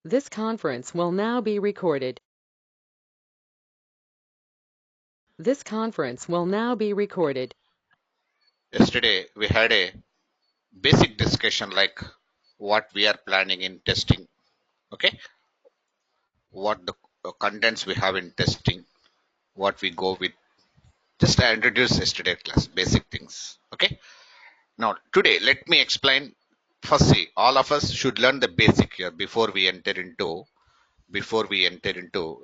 This conference will now be recorded. This conference will now be recorded. Yesterday we had a basic discussion like what we are planning in testing. Okay, what the contents we have in testing, what we go with. Just I introduced yesterday class basic things. Okay, now today let me explain. First, see, all of us should learn the basic here before we enter into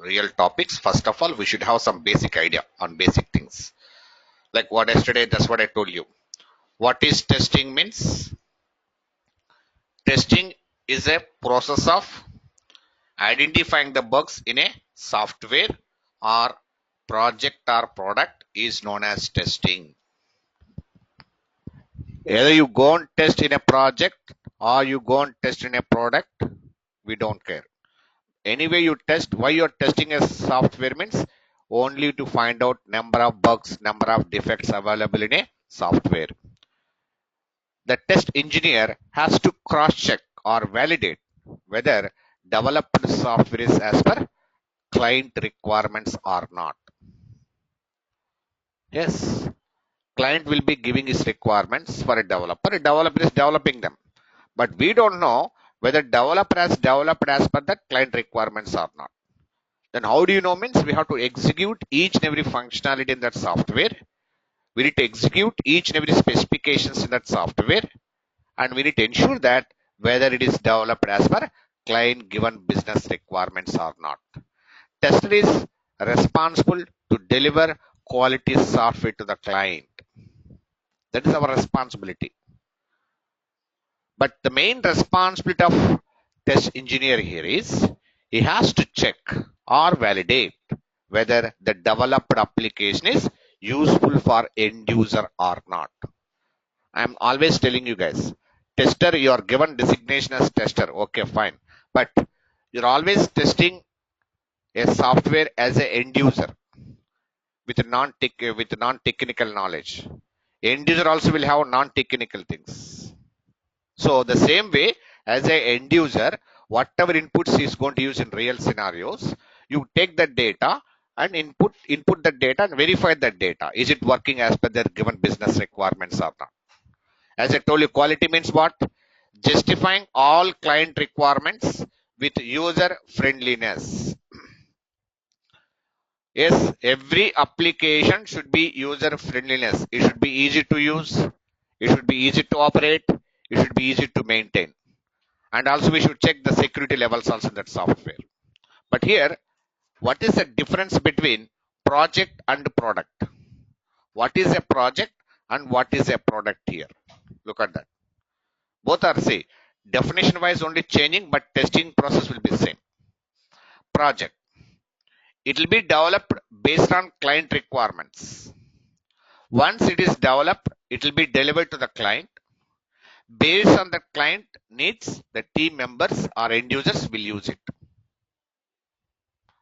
real topics. First of all, we should have some basic idea on basic things. Like what yesterday, that's what I told you. What is testing means? Testing is a process of identifying the bugs in a software or project or product is known as testing. Either you go and test in a project or you go and test in a product, we don't care. Anyway, you test. Why you're testing a software means only to find out number of bugs, number of defects available in a software. The test engineer has to cross check or validate whether developed software is as per client requirements or not. Yes, client will be giving his requirements for a developer. A developer is developing them, but we don't know whether developer has developed as per the client requirements or not. Then how do you know means we have to execute each and every functionality in that software. We need to execute each and every specifications in that software, and we need to ensure that whether it is developed as per client given business requirements or not. Tester is responsible to deliver quality software to the client. That is our responsibility. But the main responsibility of test engineer here is he has to check or validate whether the developed application is useful for end user or not. I'm always telling you guys, tester, you are given designation as tester. Okay, fine. But you're always testing a software as an end user with non-technical knowledge. End user also will have non-technical things. So the same way as a end user, whatever inputs he is going to use in real scenarios, you take that data and input that data and verify that data. Is it working as per their given business requirements or not? As I told you, quality means what? Justifying all client requirements with user friendliness. Yes, every application should be user friendliness. It should be easy to use. It should be easy to operate. It should be easy to maintain. And also we should check the security levels also in that software. But here, what is the difference between project and product? What is a project and what is a product here? Look at that. Both are say definition wise only changing, but testing process will be same. Project. It will be developed based on client requirements. Once it is developed, it will be delivered to the client. Based on the client needs, the team members or end users will use it.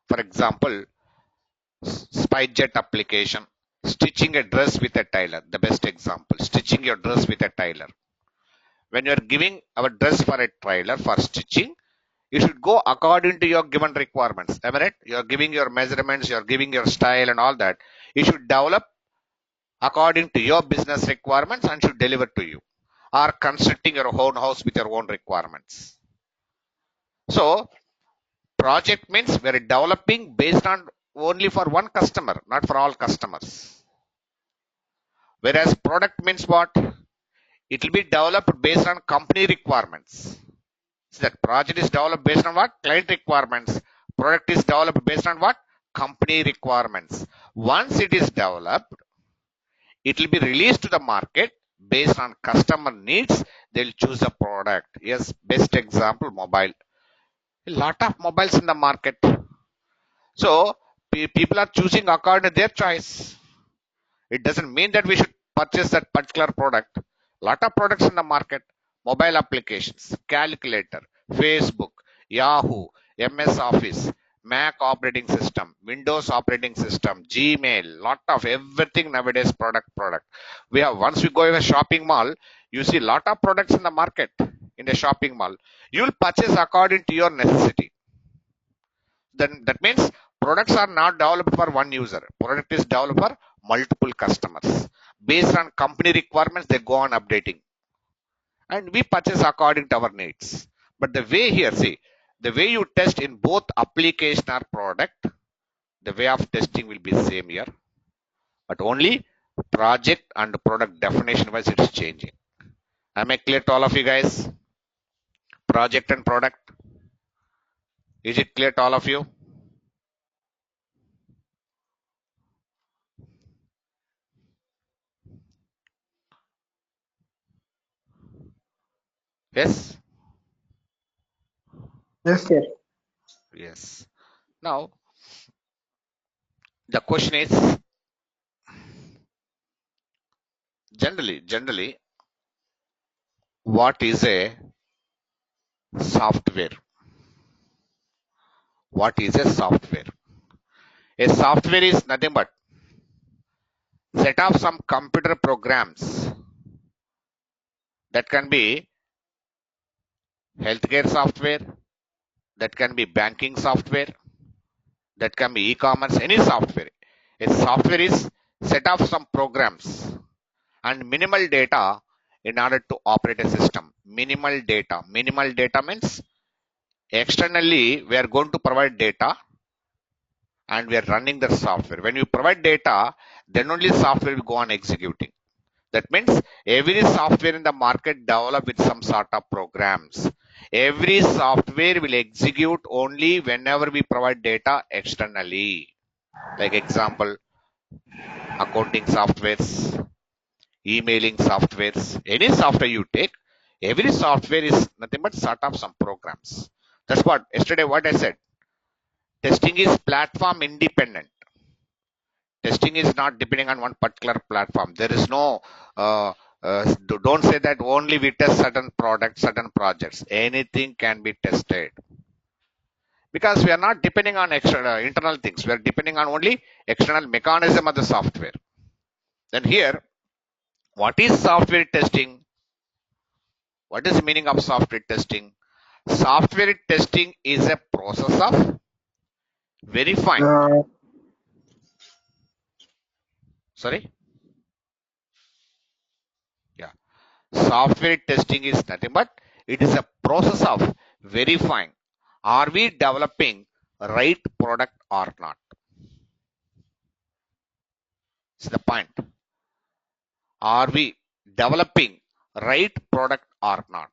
For example, SpiceJet application, stitching a dress with a tailor, the best example, stitching your dress with a tailor. When you are giving our dress for a tailor for stitching, you should go according to your given requirements. Am I right? You are giving your measurements, you are giving your style and all that. You should develop according to your business requirements and should deliver to you. Or constructing your own house with your own requirements. So, project means we are developing based on only for one customer, not for all customers. Whereas product means what? It will be developed based on company requirements. So that project is developed based on what? Client requirements. Product is developed based on what? Company requirements. Once it is developed, it will be released to the market based on customer needs. They'll choose a product. Yes, best example, mobile. A lot of mobiles in the market. So people are choosing according to their choice. It doesn't mean that we should purchase that particular product. Lot of products in the market, mobile applications, calculator, Facebook, Yahoo, MS Office, Mac operating system, Windows operating system, Gmail, lot of everything nowadays product. We have once we go in a shopping mall, you see lot of products in the market in a shopping mall, you will purchase according to your necessity. Then that means products are not developed for one user. Product is developed for multiple customers. Based on company requirements, they go on updating. And we purchase according to our needs. But the way here, see, the way you test in both application or product, the way of testing will be same here. But only project and product definition wise it's changing. Am I clear to all of you guys? Project and product. Is it clear to all of you? Yes? Yes, sir. Yes. Now, the question is generally, what is a software? What is a software? A software is nothing but set of some computer programs that can be healthcare software, that can be banking software, that can be e-commerce, any software. A software is set of some programs and minimal data in order to operate a system. Minimal data. Minimal data means externally we are going to provide data and we are running the software. When you provide data, then only software will go on executing. That means every software in the market develop with some sort of programs. Every software will execute only whenever we provide data externally. Like example, accounting softwares, emailing softwares, any software you take, every software is nothing but sort of some programs. That's what yesterday what I said. Testing is platform independent. Testing is not depending on one particular platform. There is no don't say that only we test certain products, certain projects. Anything can be tested because we are not depending on external internal things. We are depending on only external mechanism of the software. Then here, what is software testing? What is the meaning of software testing? Software testing is a process of verifying. Sorry? Yeah. Software testing is nothing but it is a process of verifying are we developing right product or not. It's the point. Are we developing right product or not?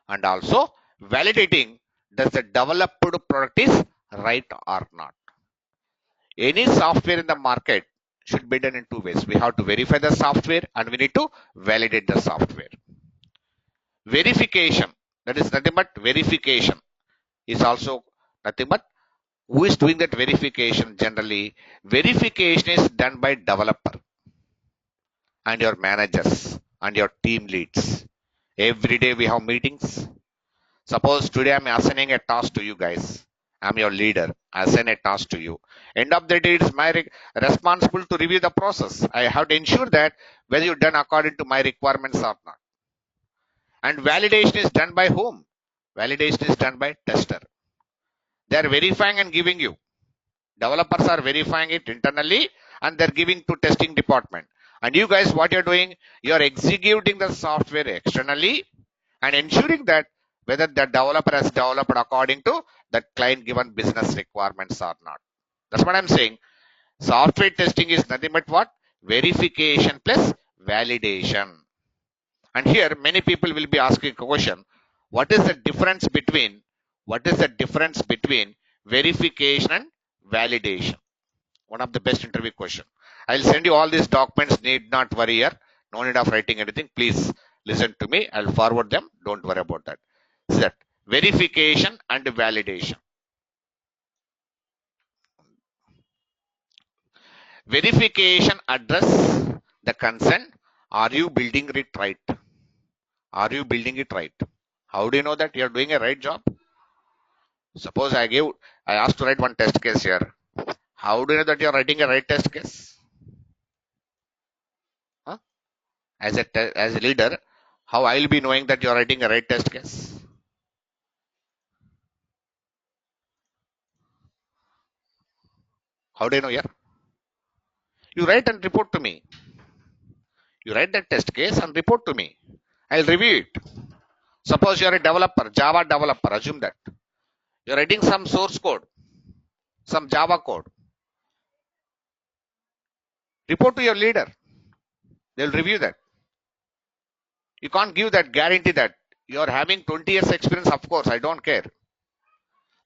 And also validating does the developed product is right or not. Any software in the market should be done in two ways. We have to verify the software and we need to validate the software. Verification, that is nothing but verification, is also nothing but who is doing that verification generally. Verification is done by developer and your managers and your team leads. Every day we have meetings. Suppose today I'm assigning a task to you guys. I'm your leader. I assign a task to you. End of the day, it is my responsible to review the process. I have to ensure that whether you've done according to my requirements or not. And validation is done by whom? Validation is done by tester. They are verifying and giving you. Developers are verifying it internally and they're giving to testing department. And you guys, what you're doing, you're executing the software externally and ensuring that whether the developer has developed according to the client given business requirements or not. That's what I'm saying. Software testing is nothing but what? Verification plus validation. And here many people will be asking a question. What is the difference between verification and validation? One of the best interview question. I'll send you all these documents. Need not worry here. No need of writing anything. Please listen to me. I'll forward them. Don't worry about that. Set verification and validation. Verification address the concern. Are you building it right? Are you building it right? How do you know that you're doing a right job? Suppose I asked to write one test case here. How do you know that you're writing a right test case? Huh? As a leader, How I'll be knowing that you're writing a right test case? How do I know here? You write and report to me. You write that test case and report to me. I'll review it. Suppose you're a developer, Java developer, assume that. You're writing some source code, some Java code. Report to your leader. They'll review that. You can't give that guarantee that you're having 20 years experience. Of course, I don't care.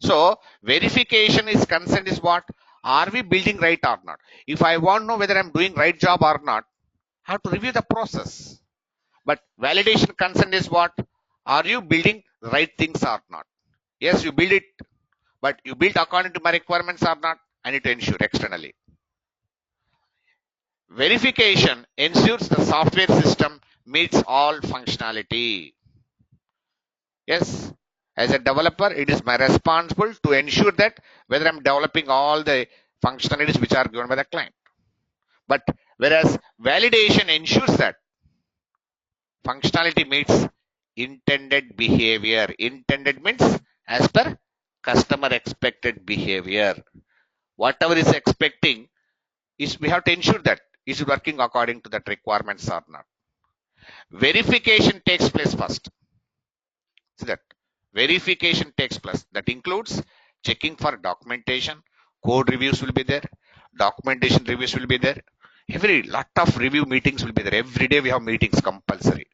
So verification is concerned is what? Are we building right or not? If I want to know whether I'm doing right job or not, I have to review the process. But validation concern is what? Are you building right things or not? Yes, you build it, but you build according to my requirements or not? I need to ensure externally. Verification ensures the software system meets all functionality. Yes, as a developer, it is my responsible to ensure that whether I'm developing all the functionalities which are given by the client. But whereas validation ensures that functionality meets intended behavior. Intended means as per customer expected behavior. Whatever is expecting is we have to ensure that is it working according to that requirements or not. Verification takes place first. See that verification takes place. That includes checking for documentation, code reviews will be there, documentation reviews will be there. Every lot of review meetings will be there. Every day we have meetings compulsory.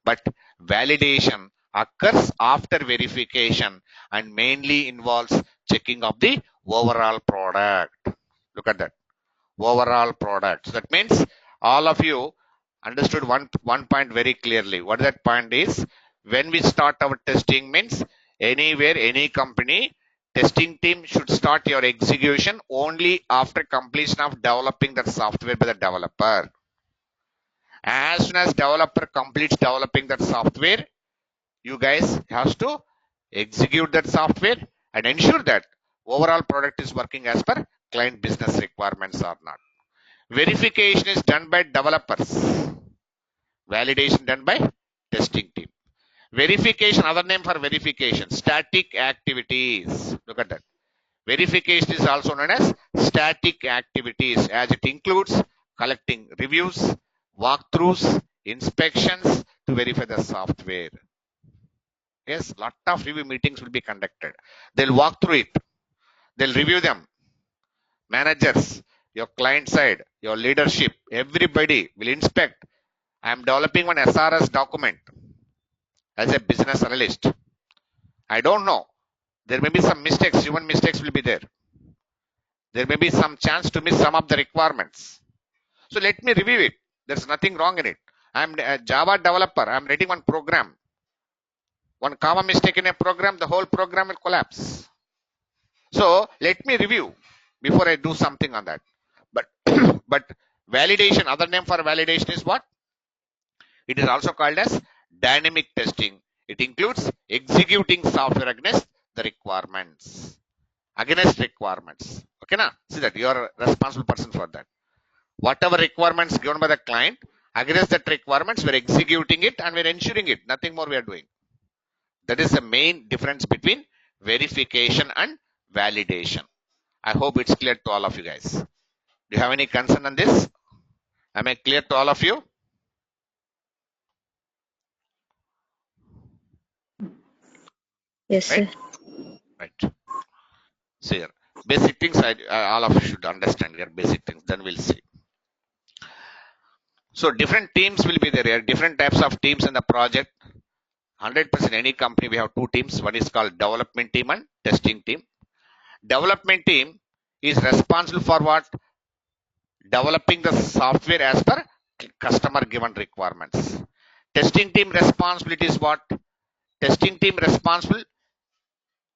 But validation occurs after verification and mainly involves checking of the overall product. Look at that. Overall product. So that means all of you understood one point very clearly. What that point is, when we start our testing means anywhere, any company, testing team should start your execution only after completion of developing that software by the developer. As soon as developer completes developing that software, you guys has to execute that software and ensure that overall product is working as per client business requirements or not. Verification is done by developers. Validation done by testing team. Verification, other name for verification, static activities. Look at that. Verification is also known as static activities as it includes collecting reviews, walkthroughs, inspections to verify the software. Yes, lot of review meetings will be conducted. They'll walk through it. They'll review them. Managers, your client side, your leadership, everybody will inspect. I'm developing one SRS document as a business analyst. I don't know. There may be some mistakes, human mistakes will be there. There may be some chance to miss some of the requirements. So let me review it. There's nothing wrong in it. I'm a Java developer. I'm writing one program. One comma mistake in a program, the whole program will collapse. So let me review before I do something on that. But but validation, other name for validation is what? It is also called as dynamic testing. It includes executing software against the requirements. Against requirements. Okay, now see that you are a responsible person for that. Whatever requirements given by the client, against that requirements, we're executing it and we're ensuring it. Nothing more we are doing. That is the main difference between verification and validation. I hope it's clear to all of you guys. Do you have any concern on this? Am I clear to all of you? Yes, Right? sir. Right. So here, basic things all of you should understand here, basic things, then we'll see. So different teams will be there here, different types of teams in the project. 100% any company, we have two teams. One is called development team and testing team. Development team is responsible for what? Developing the software as per customer given requirements. Testing team responsibility is what? Testing team responsible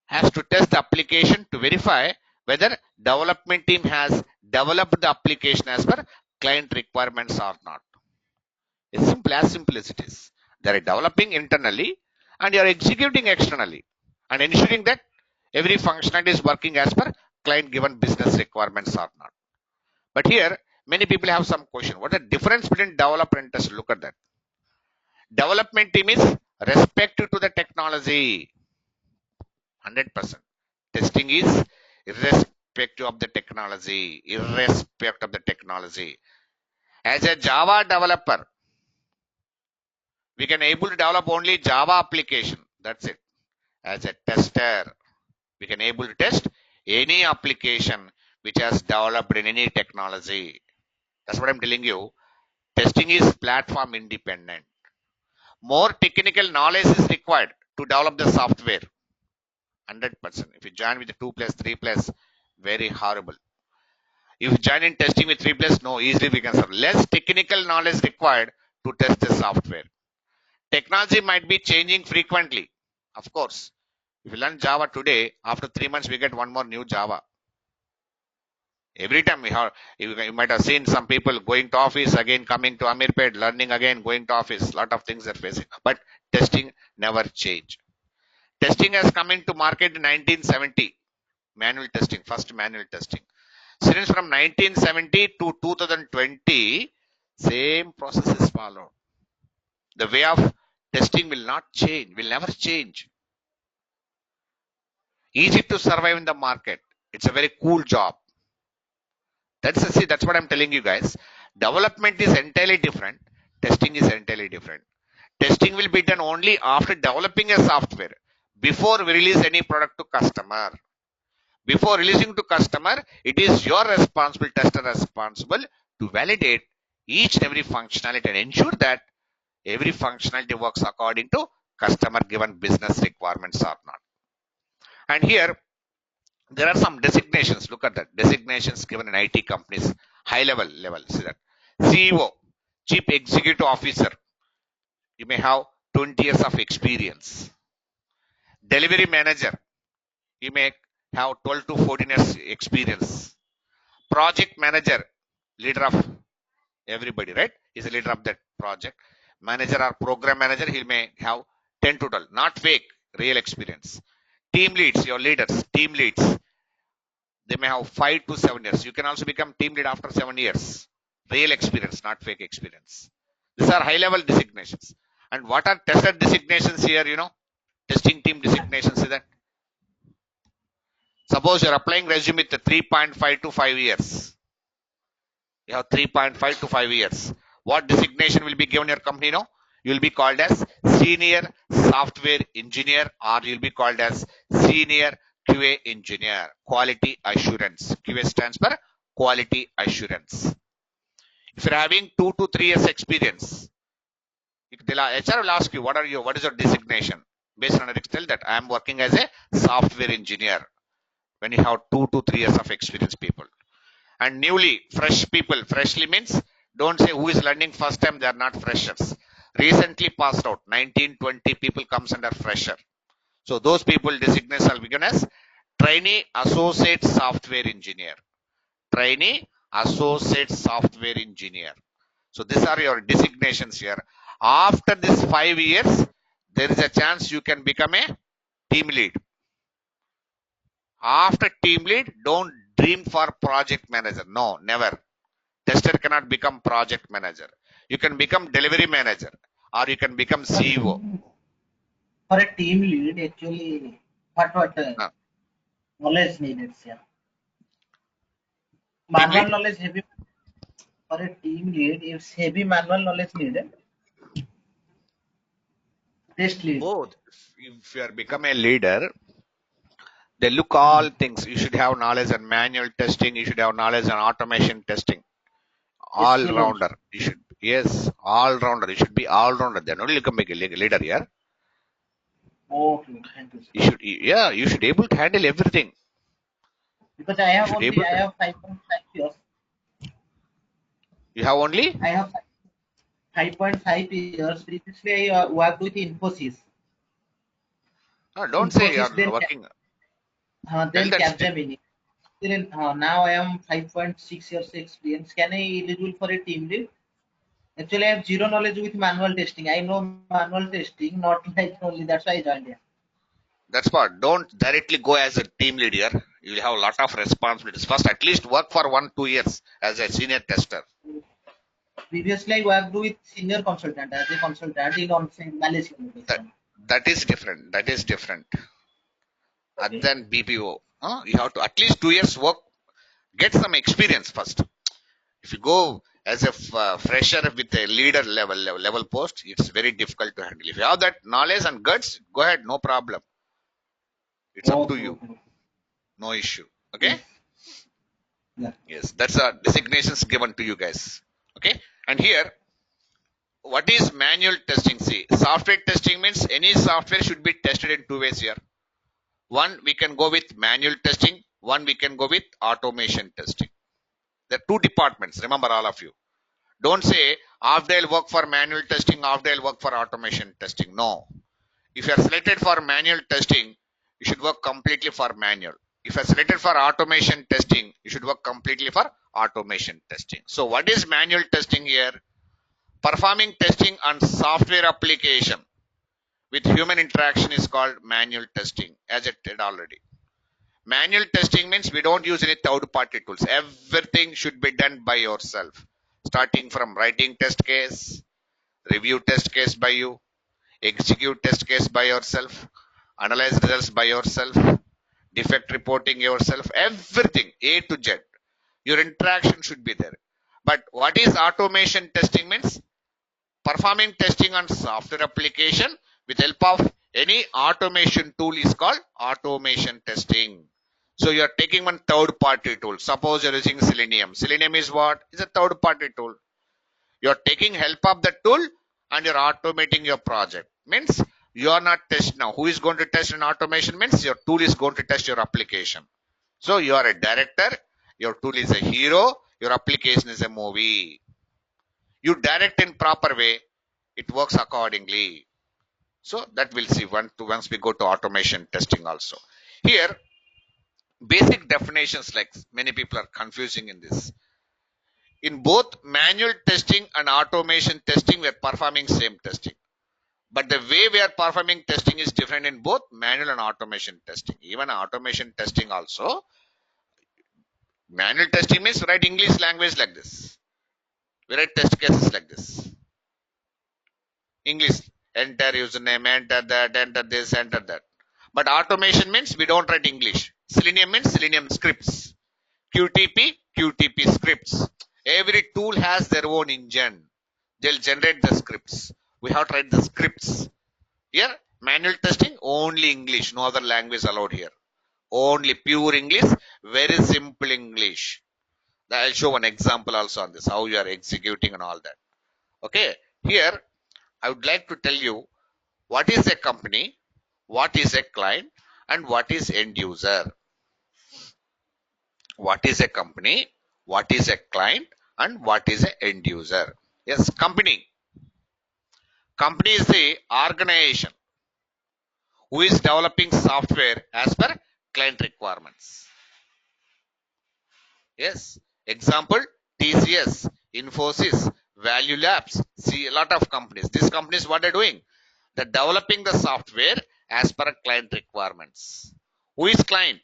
has to test the application to verify whether development team has developed the application as per client requirements or not. It's simple as it is. They are developing internally and you are executing externally and ensuring that every functionality is working as per client given business requirements or not. But here, many people have some question. What is the difference between developer and tester? Look at that. Development team is respect to the technology. 100%. Testing is irrespective of the technology. Irrespective of the technology. As a Java developer, we can able to develop only Java application. That's it. As a tester, we can able to test any application which has developed in any technology. That's what I'm telling you. Testing is platform independent. More technical knowledge is required to develop the software. 100%. If you join with the 2 plus 3 plus, very horrible. If you join in testing with 3 plus, no, easily we can solve. Less technical knowledge required to test the software. Technology might be changing frequently. Of course, if you learn Java today, after 3 months we get one more new Java. Every time you might have seen some people going to office, again coming to Amirpet, learning again, going to office. Lot of things are facing. But testing never change. Testing has come into market in 1970. Manual testing, first manual testing. Since from 1970 to 2020, same process is followed. The way of testing will not change, will never change. Easy to survive in the market. It's a very cool job. That's what I'm telling you guys. Development is entirely different. Testing is entirely different. Testing will be done only after developing a software. Before we release any product to customer. Before releasing to customer, it is your responsible, tester responsible to validate each and every functionality and ensure that every functionality works according to customer given business requirements or not. And here there are some designations. Look at that. Designations given in IT companies. High level. See that. CEO, Chief Executive Officer. You may have 20 years of experience. Delivery Manager. You may have 12 to 14 years experience. Project Manager. Leader of everybody, right? Is a leader of that project. Manager or program manager. He may have 10 to 12. Not fake. Real experience. Team leads. Your leaders. Team leads. They may have 5 to 7 years. You can also become team lead after 7 years. Real experience, not fake experience. These are high level designations. And what are tester designations here? Testing team designations is that. Suppose you're applying resume with 3.5 to 5 years. You have 3.5 to 5 years. What designation will be given your company? You will be called as senior software engineer, or you'll be called as senior QA engineer, quality assurance. QA stands for quality assurance. If you're having 2 to 3 years experience, HR will ask you, what is your designation? Based on it, tell that I am working as a software engineer. When you have 2 to 3 years of experience, people. And newly, fresh people, freshly means, don't say who is learning first time, they are not freshers. Recently passed out, 19, 20 people comes under fresher. So those people designated are given as trainee associate software engineer. Trainee associate software engineer. So these are your designations here. After this 5 years, there is a chance you can become a team lead. After team lead, don't dream for project manager. No, never. Tester cannot become project manager. You can become delivery manager, or you can become CEO. For a team lead, actually, what knowledge needed? Yeah. Manual knowledge heavy. For a team lead, it's heavy manual knowledge needed. Test lead. Both. If you are become a leader, they look all things. You should have knowledge on manual testing. You should have knowledge on automation testing. All rounder. You should, yes, all rounder. You should be all rounder. Then only you can make a leader here. Okay, thank you. Sir. You should able to handle everything. Because I have 5.5 years. You have only? I have 5.5 years. Previously, I worked with Infosys. No, don't Infosys, say you are working. Then Capgemini. Now I am 5.6 years experience. Can I eligible for a team lead? Actually, I have zero knowledge with manual testing. I know manual testing, not like only. That's why I joined here. That's what. Don't directly go as a team leader. You will have a lot of responsibilities. First, at least work for 1-2 years as a senior tester. Previously, I worked with senior consultant as a consultant in on Malaysia location. That is different. That is different. Other Okay. than BPO, you have to at least 2 years work, get some experience first. If you go as a fresher with a leader level post, it's very difficult to handle. If you have that knowledge and guts, go ahead, no problem. It's up to Okay, you, okay. no issue. Okay. Yes. Yeah. Yes, that's a designations given to you guys. Okay. And here, what is manual testing? See, software testing means any software should be tested in 2 ways here. One, we can go with manual testing. One, we can go with automation testing. There are two departments. Remember, all of you. Don't say half day I'll work for manual testing, half day I'll work for automation testing. No. If you are selected for manual testing, you should work completely for manual. If you are selected for automation testing, you should work completely for automation testing. So what is manual testing here? Performing testing on software application with human interaction is called manual testing, as I said already. Manual testing means we don't use any third party tools. Everything should be done by yourself. Starting from writing test case, review test case by you, execute test case by yourself, analyze results by yourself, defect reporting yourself, everything A to Z. Your interaction should be there. But what is automation testing means? Performing testing on software application with help of any automation tool is called automation testing. So you are taking one third party tool. Suppose you're using Selenium. Selenium is what? It's a third party tool. You're taking help of the tool and you're automating your project. Means you are not test now. Who is going to test an automation? Means your tool is going to test your application. So you are a director, your tool is a hero, your application is a movie. You direct in proper way, it works accordingly. So that we'll see once we go to automation testing also. Here, basic definitions, like many people are confusing in this. In both manual testing and automation testing, we are performing same testing. But the way we are performing testing is different in both manual and automation testing. Even automation testing also, manual testing means write English language like this. We write test cases like this. English, enter username, enter that, enter this, enter that. But automation means we don't write English. Selenium means Selenium scripts. QTP scripts. Every tool has their own engine. They'll generate the scripts. We have to write the scripts. Here, manual testing, only English, no other language allowed here. Only pure English, very simple English. I'll show one example also on this, how you are executing and all that. Okay, here I would like to tell you what is a company, what is a client, and what is end user. What is a company, what is a client, and what is an end user. Yes, company. Company is the organization who is developing software as per client requirements. Yes, example TCS, Infosys, Value Labs. See, a lot of companies. These companies, what they're doing? They're developing the software as per client requirements. Who is client?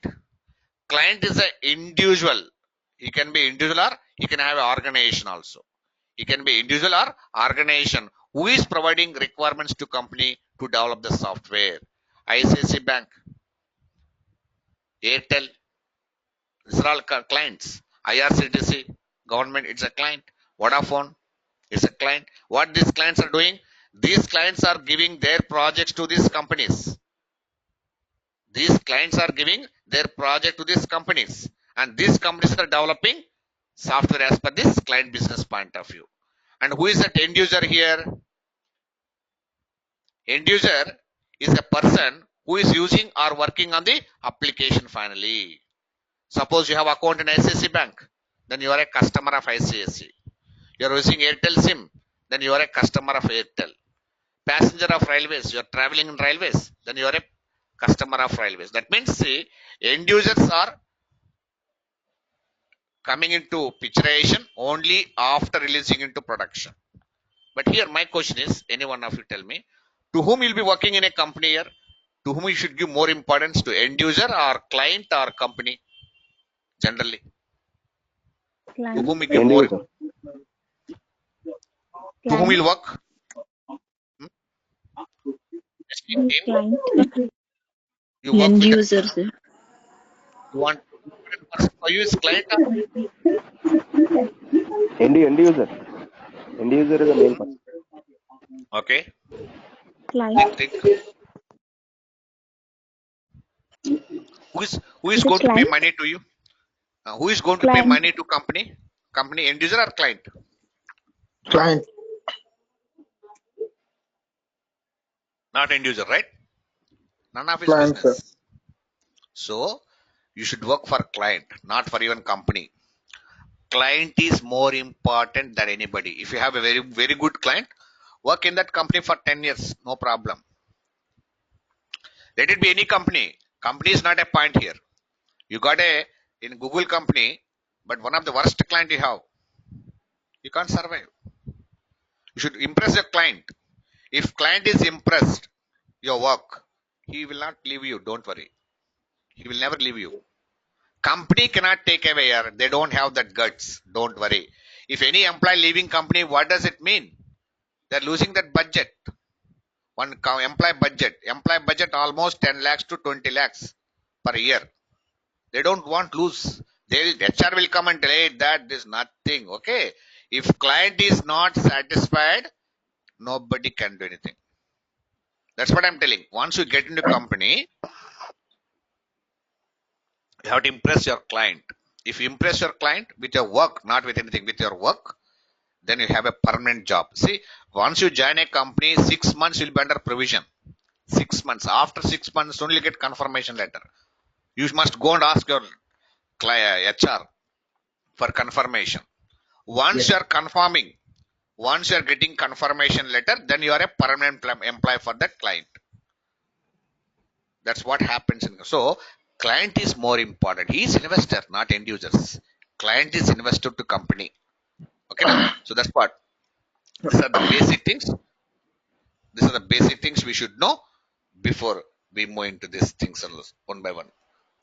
Client is an individual. He can be individual or he can have an organization also. He can be individual or organization who is providing requirements to company to develop the software. ICICI Bank, Airtel, these are all clients. IRCTC, government, it's a client. Vodafone, it's a client. What these clients are doing? These clients are giving their projects to these companies. These clients are giving their project to these companies. And these companies are developing software as per this client business point of view. And who is that end user here? End user is a person who is using or working on the application finally. Suppose you have account in ICICI Bank, then you are a customer of ICICI. You are using Airtel SIM, then you are a customer of Airtel. Passenger of railways, you are traveling in railways, then you are a customer of railways. That means, see, end users are coming into picturization only after releasing into production. But here my question is, any one of you tell me, to whom you'll be working in a company here? To whom you should give more importance, to end user or client or company? Generally. To whom you give End more? user. To whom Client. you'll work? Testing team. Client. You work End with user, sir. you want person for you is client. End user. End user is the main person. Okay. Client. Think. Who is Is it going to pay client? money to you? Who is going to pay Client. money to company? Company end user or client? Client. Not end user, right? None of his Client, sir. business. So you should work for client, not for even company. Client is more important than anybody. If you have a very good client, work in that company for 10 years, no problem. Let it be any company. Company is not a point here. You got a in Google company, but one of the worst client you have, you can't survive. You should impress your client. If client is impressed your work, he will not leave you. Don't worry. He will never leave you. Company cannot take away your, they don't have that guts. Don't worry. If any employee leaving company, what does it mean? They're losing that budget. One employee budget almost 10 lakhs to 20 lakhs per year. They don't want lose. HR will come and tell, hey, that is nothing. Okay. If client is not satisfied, nobody can do anything. That's what I'm telling. Once you get into company, you have to impress your client. If you impress your client with your work, not with anything, with your work, then you have a permanent job. See, once you join a company, 6 months you'll be under provision. 6 months. After 6 months, only get confirmation letter. You must go and ask your HR for confirmation. Once you are confirming, once you are getting confirmation letter, then you are a permanent employee for that client. That's what happens. So, client is more important. He is investor, not end users. Client is investor to company. Okay, now? So that's what. These are the basic things. These are the basic things we should know before we move into these things one by one.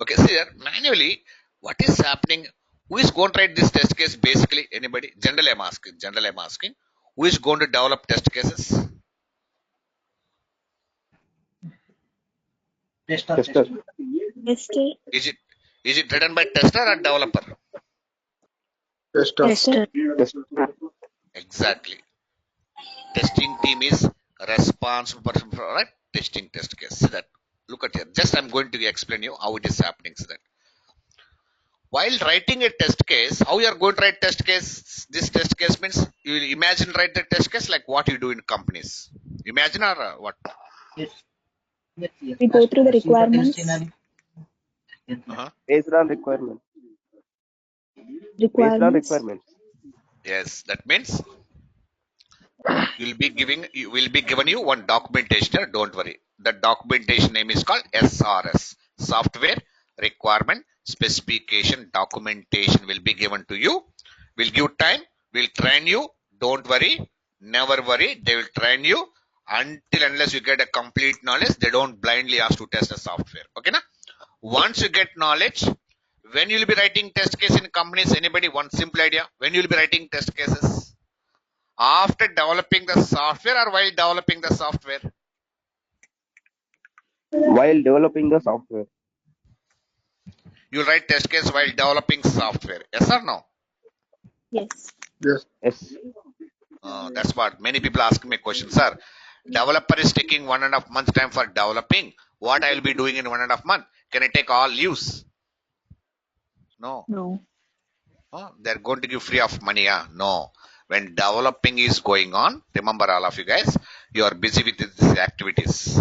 Okay, see here, manually, what is happening? Who is going to write this test case? Basically, anybody? Generally, I'm asking. Who is going to develop test cases? Tester. Tester. Is it written by tester or developer? Tester. Exactly. Testing team is responsible for testing test case. See that. Look at here. Just I'm going to explain you how it is happening. See that. While writing a test case, how you are going to write test case? This test case means you will imagine write the test case like what you do in companies. Imagine or what? Yes. We go through the requirements. Based on requirement. Requirements. Yes, that means you will be given you one documentation. Don't worry. The documentation name is called SRS. Software Requirement Specification Documentation will be given to you. We'll give time. We'll train you. Don't worry. Never worry. They will train you unless you get a complete knowledge. They don't blindly ask to test the software. Okay, na? Once you get knowledge, when you will be writing test case in companies, anybody one simple idea? When you will be writing test cases? After developing the software or while developing the software? While developing the software. You write test case while developing software. Yes or no? Yes. Yes. That's what many people ask me a question, sir. Developer is taking 1.5 months time for developing. What I will be doing in 1.5 months? Can I take all leaves? No. They're going to give free of money. No. When developing is going on, remember all of you guys, you are busy with these activities.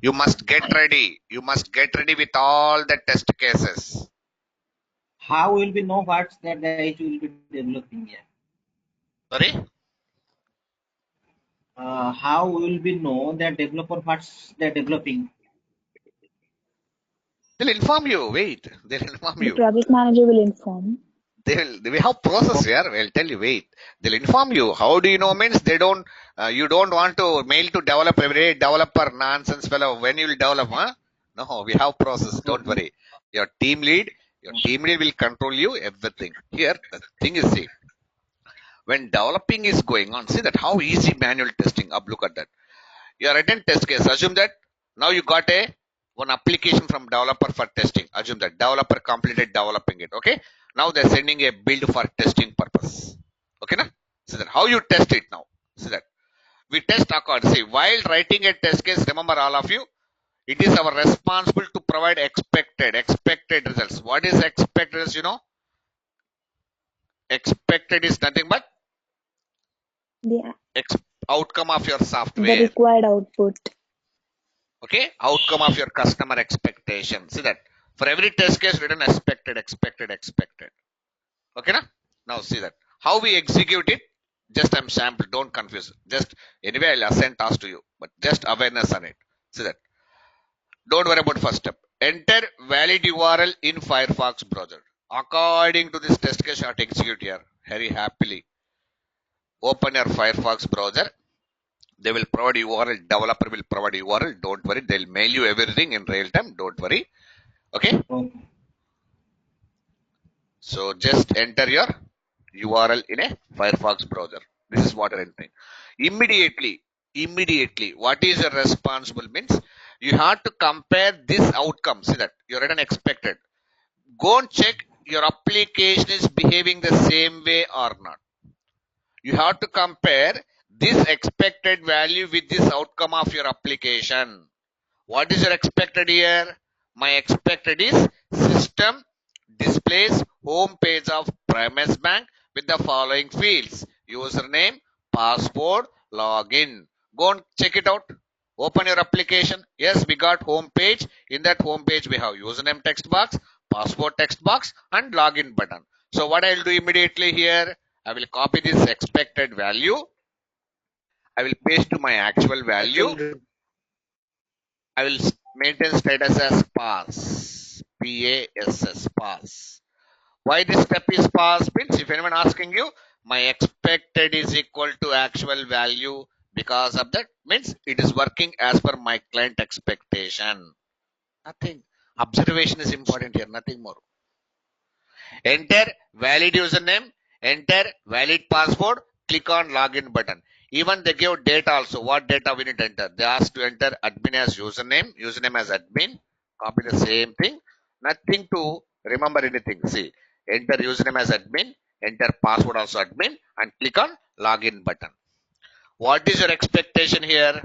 You must get ready. You must get ready with all the test cases. How will we know what's that guys will be developing here? Sorry? How will we know that developer what's they're developing? They'll inform you. Wait. They'll inform The you. project manager will inform. We have process here. I'll tell you. Wait. They'll inform you. How do you know? Means they don't. You don't want to mail to develop every day. Developer nonsense fellow. When you will develop, huh? No, we have process. Don't worry. Your team lead will control you everything. Here, the thing is, see, when developing is going on, see that how easy manual testing. Up, look at that. You are written test case. Assume that now you got one application from developer for testing. Assume that developer completed developing it. Okay. Now they're sending a build for testing purpose. Okay, na? See that how you test it now. See that we test according. See, while writing a test case, remember all of you, it is our responsible to provide expected results. What is expected results? You know, expected is nothing but The, outcome of your the software. required output. Okay, outcome of your customer expectation. See that for every test case written expected. Okay, na? Now see that how we execute it. Just I'm sample. Don't confuse. Just anyway, I'll assign task to you, but just awareness on it. See that. Don't worry about first step. Enter valid URL in Firefox browser. According to this test case, you have to execute here. Very happily. Open your Firefox browser. They will provide URL. Developer will provide URL. Don't worry. They'll mail you everything in real time. Don't worry. Okay. So just enter your URL in a Firefox browser. This is what I'm entering. Immediately, what is your responsible means? You have to compare this outcome. See that you're written expected. Go and check your application is behaving the same way or not. You have to compare this expected value with this outcome of your application. What is your expected here? My expected is system displays home page of Primus Bank with the following fields: username, password, login. Go and check it out. Open your application. Yes, we got home page. In that home page, we have username text box, password text box, and login button. So what I'll do immediately here, I will copy this expected value. I will paste to my actual value. I will maintain status as pass. P-A-S-S, pass. Why this step is pass means if anyone asking you, my expected is equal to actual value, because of that means it is working as per my client expectation. Nothing. Observation is important here, nothing more. Enter valid username, enter valid password, click on login button. Even they give data also. What data we need to enter? They ask to enter admin as username as admin. Copy the same thing. Nothing to remember anything. See, enter username as admin, enter password also admin, and click on login button. What is your expectation here?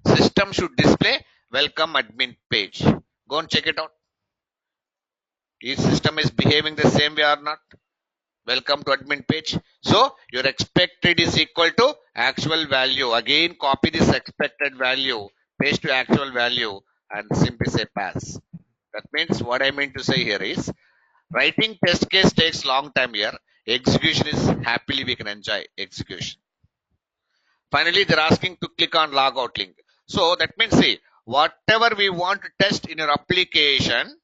System should display welcome admin page. Go and check it out. Each system is behaving the same way or not? Welcome to admin page. So your expected is equal to actual value. Again, copy this expected value, paste to actual value, and simply say pass. That means what I mean to say here is writing test case takes long time here. Execution is happily we can enjoy execution. Finally, they're asking to click on logout link. So that means see, whatever we want to test in your application,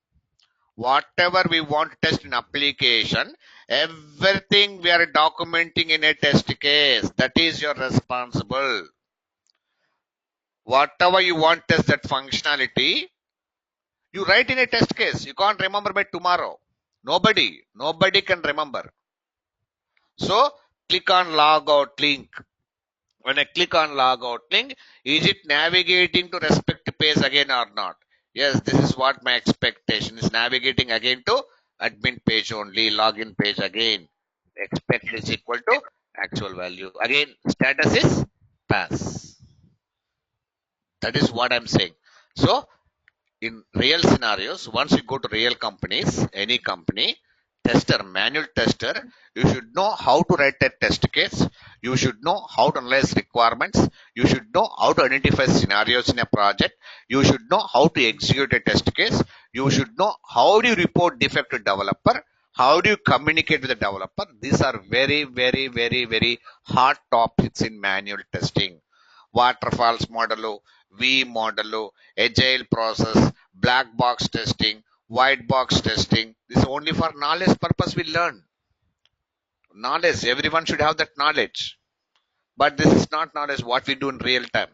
everything we are documenting in a test case. That is your responsible. Whatever you want test that functionality, you write in a test case. You can't remember by tomorrow. Nobody can remember. So click on logout link. When I click on logout link, is it navigating to respect page again or not? Yes, this is what my expectation is, navigating again to admin page only, login page again. Expected is equal to actual value. Again, status is pass. That is what I'm saying. So in real scenarios, once you go to real companies, any company, manual tester, you should know how to write a test case. You should know how to analyze requirements. You should know how to identify scenarios in a project. You should know how to execute a test case. You should know how do you report defect to developer. How do you communicate with the developer? These are very, very, very, very hot topics in manual testing. Waterfalls model, V model, agile process, black box testing, white box testing. This is only for knowledge purpose we learn. Knowledge, everyone should have that knowledge. But this is not knowledge what we do in real time.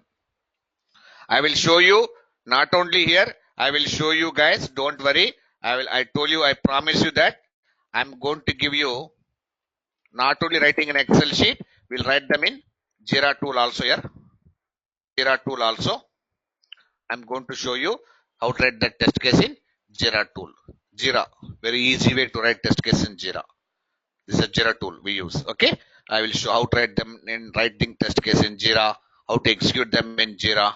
I will show you not only here, I will show you guys, don't worry. I told you, I promise you that I'm going to give you Not only writing an Excel sheet, we'll write them in Jira tool also here. Jira tool also. I'm going to show you how to write the test case in Jira tool. Jira, very easy way to write test case in Jira. This is a Jira tool we use. Okay, I will show how to write them in writing test case in Jira, how to execute them in Jira.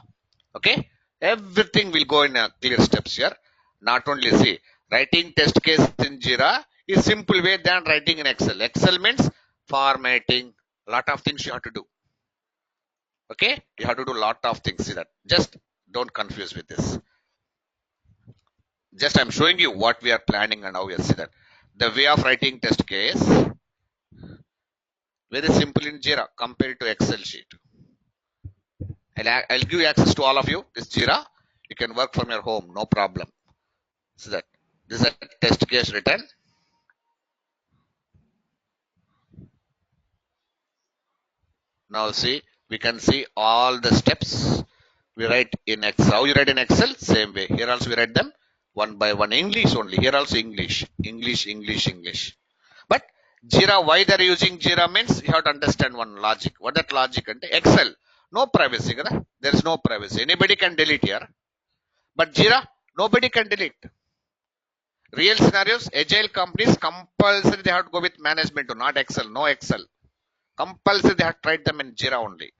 Okay, everything will go in clear steps here. Not only see writing test case in Jira is simple way than writing in Excel. Excel means formatting, lot of things you have to do. Okay, you have to do lot of things. See that. Just don't confuse with this. Just I'm showing you what we are planning and how we see that. The way of writing test case very simple in Jira compared to Excel sheet. I'll give access to all of you. This Jira, you can work from your home, no problem. So that this is a test case written. Now see, we can see all the steps we write in Excel. How you write in Excel? Same way. Here also we write them one by one. English only. Here also English. English. But Jira, why they're using Jira means you have to understand one logic. What that logic? Excel, no privacy. There is no privacy. Anybody can delete here. But Jira, nobody can delete. Real scenarios, agile companies compulsory they have to go with management or not Excel, no Excel. Compulsory they have to write them in Jira only.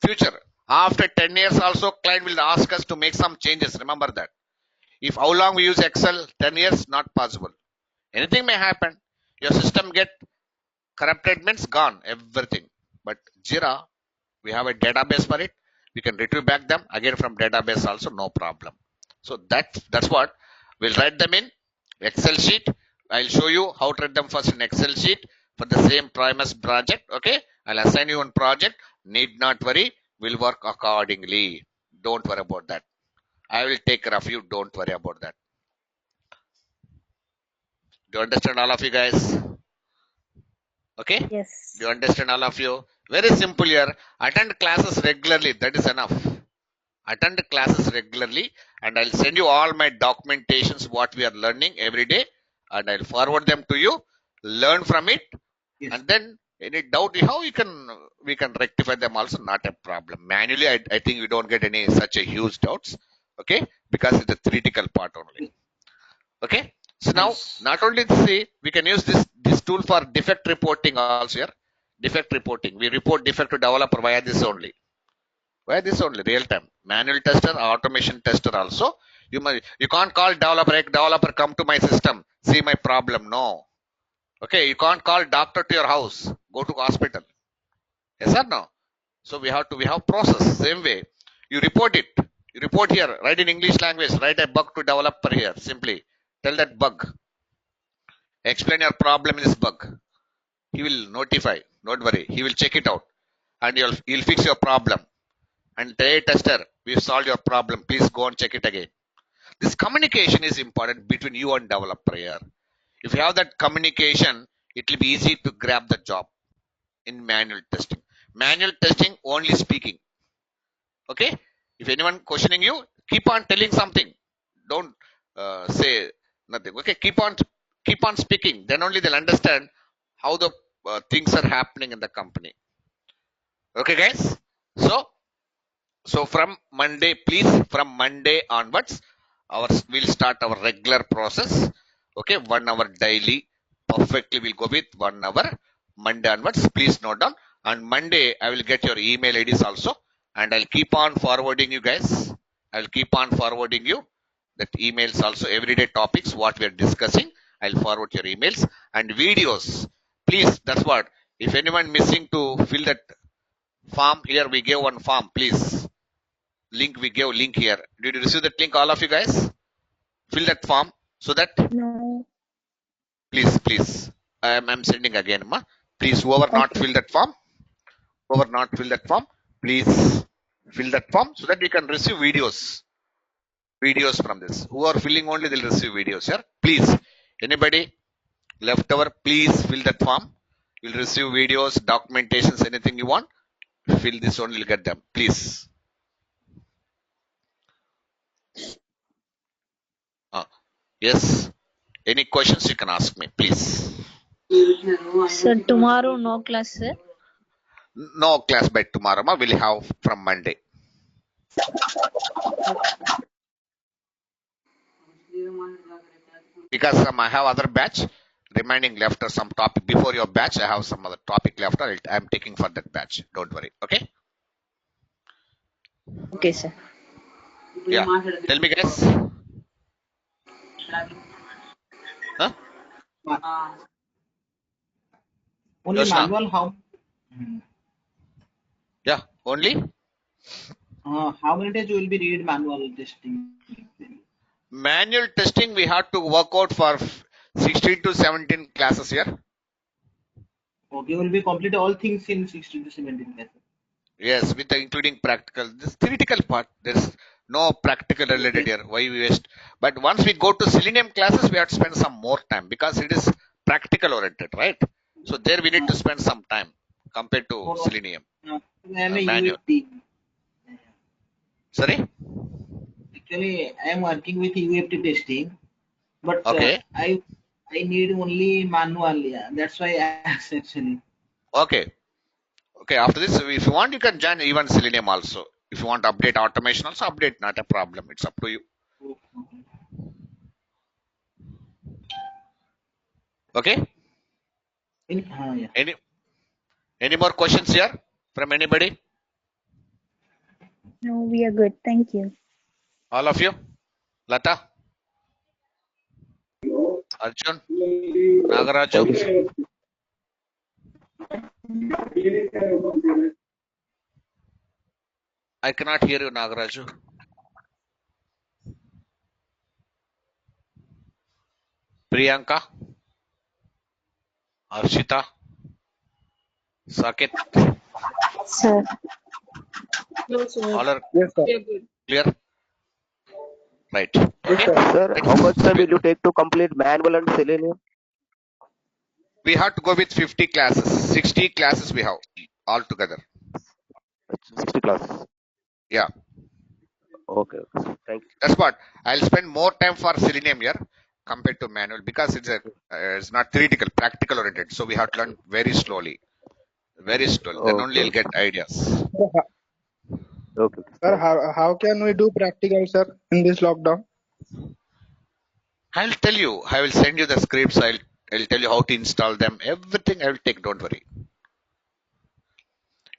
Future, after 10 years also client will ask us to make some changes. Remember that. If how long we use Excel, 10 years, not possible. Anything may happen. Your system get corrupted means gone, everything. But Jira, we have a database for it. We can retrieve back them again from database also, no problem. So that's what we'll write them in Excel sheet. I'll show you how to write them first in Excel sheet for the same Primus project. Okay, I'll assign you one project. Need not worry, we'll work accordingly. Don't worry about that. I will take care of you. Don't worry about that. Do you understand all of you guys? Okay? Yes. Do you understand all of you? Very simple here. Attend classes regularly. That is enough. Attend classes regularly and I'll send you all my documentations, what we are learning every day, and I'll forward them to you. Learn from it. Yes. And then any doubt you have, we can rectify them also, not a problem. Manually, I think we don't get any such a huge doubts. Okay? Because it's a critical part only. Okay? So now, Yes. not only see, we can use this tool for defect reporting also here. Defect reporting. We report defect to developer via this only. Why this only? Real time. Manual tester, automation tester also. You can't call developer, hey, developer come to my system, see my problem. No. Okay, you can't call doctor to your house, go to hospital. Yes or no? So we have process. Same way. You report it. You report here, write in English language, write a bug to developer here. Simply tell that bug. Explain your problem in this bug. He will notify. Don't worry. He will check it out. And he'll fix your problem. And hey tester, we've solved your problem. Please go and check it again. This communication is important between you and developer here. If you have that communication, it will be easy to grab the job in manual testing. Manual testing only speaking. Okay. If anyone questioning you, keep on telling something. Don't say nothing. Okay. Keep on speaking. Then only they'll understand how the things are happening in the company. Okay, guys. So from Monday, please, from Monday onwards, we'll start our regular process. Okay, 1 hour daily. Perfectly, we'll go with 1 hour. Monday onwards, please note down. On Monday, I will get your email IDs also, and I'll keep on forwarding you guys. I'll keep on forwarding you that emails also, everyday topics, what we are discussing. I'll forward your emails and videos. Please, that's what. If anyone missing to fill that form, here we gave one form, please. We gave link here. Did you receive that link, all of you guys? Fill that form so that No. please. I'm sending again, ma. Please, whoever not fill that form, please fill that form so that you can receive videos from this. Who are filling only, they'll receive videos here. Please, anybody left over, please fill that form. You'll receive videos, documentations, anything you want. Fill this only, you'll get them. Please. Yes. Any questions you can ask me, please. Sir, tomorrow no class, sir. No class by tomorrow, ma. We'll have from Monday. Because I have other batch remaining left or some topic before your batch. I have some other topic left. I'm taking for that batch. Don't worry. Okay. Okay, sir. Yeah. Tell me, guys. Huh? Only Yoshna. manual. Yeah. Only How many days you will be read manual testing? manual testing. We have to work out for 16 to 17 classes here. Okay, will be complete all things in 16 to 17 classes. Yes, with the including practical. This theoretical part, there's no practical related here. Why we waste? But once we go to Selenium classes, we have to spend some more time because it is practical oriented, right? So there we need to spend some time compared to Selenium. I am a Manual. UFT. Sorry? Actually, I am working with UFT testing, but Okay. I need only manual. Yeah, that's why I asked actually. Okay. Okay. After this, if you want, you can join even Selenium also. If you want to update automation, also update. Not a problem. It's up to you. Okay. Yeah. Any more questions here from anybody? No, we are good. Thank you. All of you? Lata? Arjun? Thank Nagaraju? you, sir. I cannot hear you, Nagaraju. Priyanka? Arshita? Saket? Sir. All are Yes, sir. clear? Right. Yes, Okay. sir. Sir, how much time will you take to complete manual and Selenium? We have to go with 50 classes. 60 classes we have all together. 60 classes. Yeah. Okay. Okay. Thank you. That's what. I'll spend more time for Selenium here compared to manual because it's not theoretical, practical oriented. So we have to learn very slowly. Very slowly. Then only Okay. you'll get ideas. Okay. Sir, how can we do practical, sir, in this lockdown? I'll tell you. I will send you the scripts. I'll tell you how to install them. Everything I will take. Don't worry.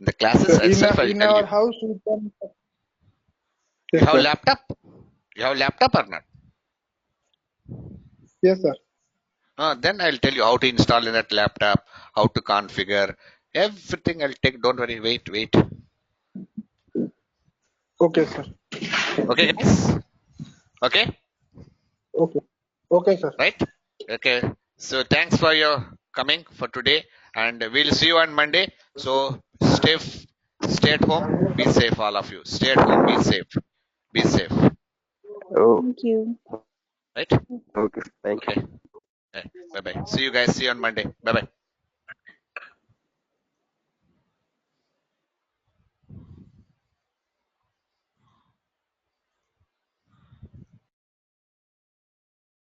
In the classes So itself, I'll in tell our you. house, we can. You Yes, have sir. laptop? You have laptop or not? Yes, sir. Then I'll tell you how to install in that laptop, how to configure. Everything I'll take. Don't worry. Wait. Okay, sir. Okay, guys? Okay? Okay. Okay, sir. Right? Okay. So thanks for your coming for today, and we'll see you on Monday. So stay at home. Be safe, all of you. Stay at home. Be safe. Be safe. Oh, Thank you. Right? okay. Thank you. Okay. Bye bye. See you guys. See you on Monday. Bye bye.